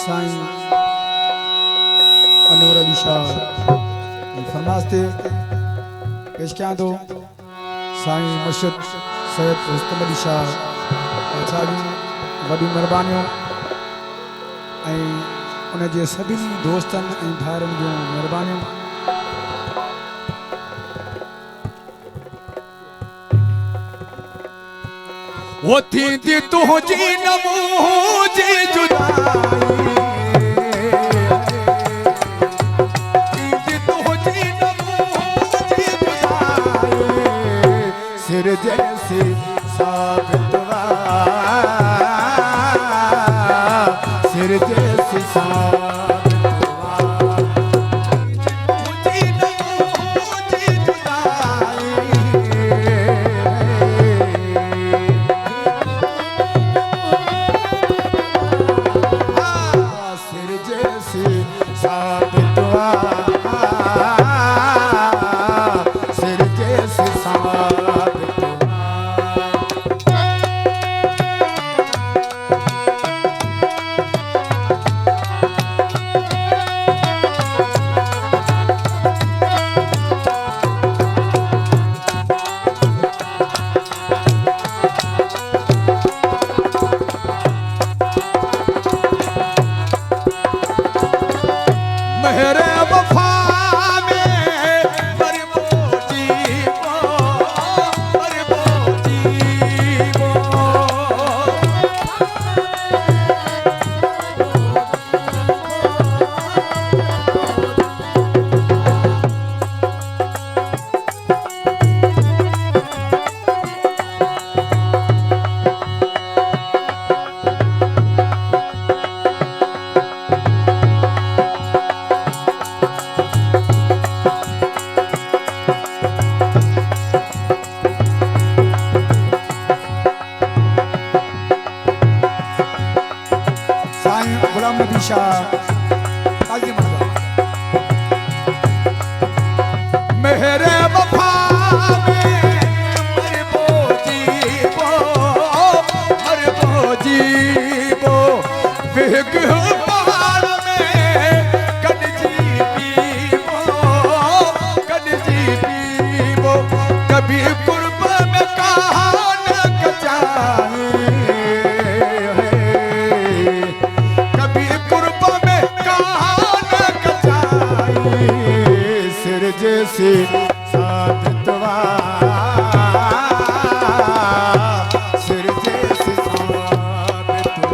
साईं अनवर अली शाह फरमास्ते पेश क्या तो साईं मुर्शिद सैयद रुस्तम अली शाह असांजूं वॾियूं महिरबानियूं ऐं उनजे सभिनी दोस्तनि ऐं भाइरनि जूं महिरबानियूं। वो थींदी तुंहिंजी न मुंहिंजी जुदाई सिर जैसे साबित सिर जैसे मेरे वफा कभी कुर्ब में कहा न कचाए कभी कुर्ब में कहा न कचाए सिर जैसे साबितवा सिर जैसे साबितवा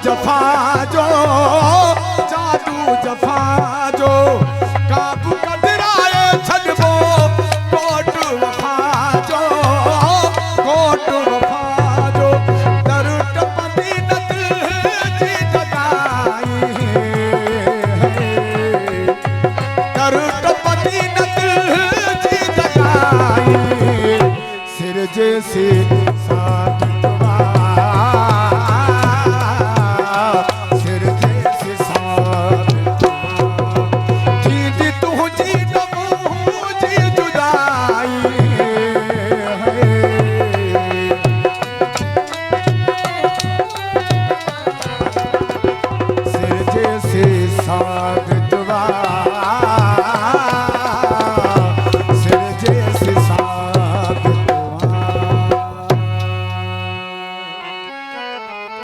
जफा जो जादू जफा जो काबू कदराए छड़बो कोट वफा जो कोट वफा जो दरुट मदीनत जी जगाई दरुट मदीनत जी जगाई सिर जैसे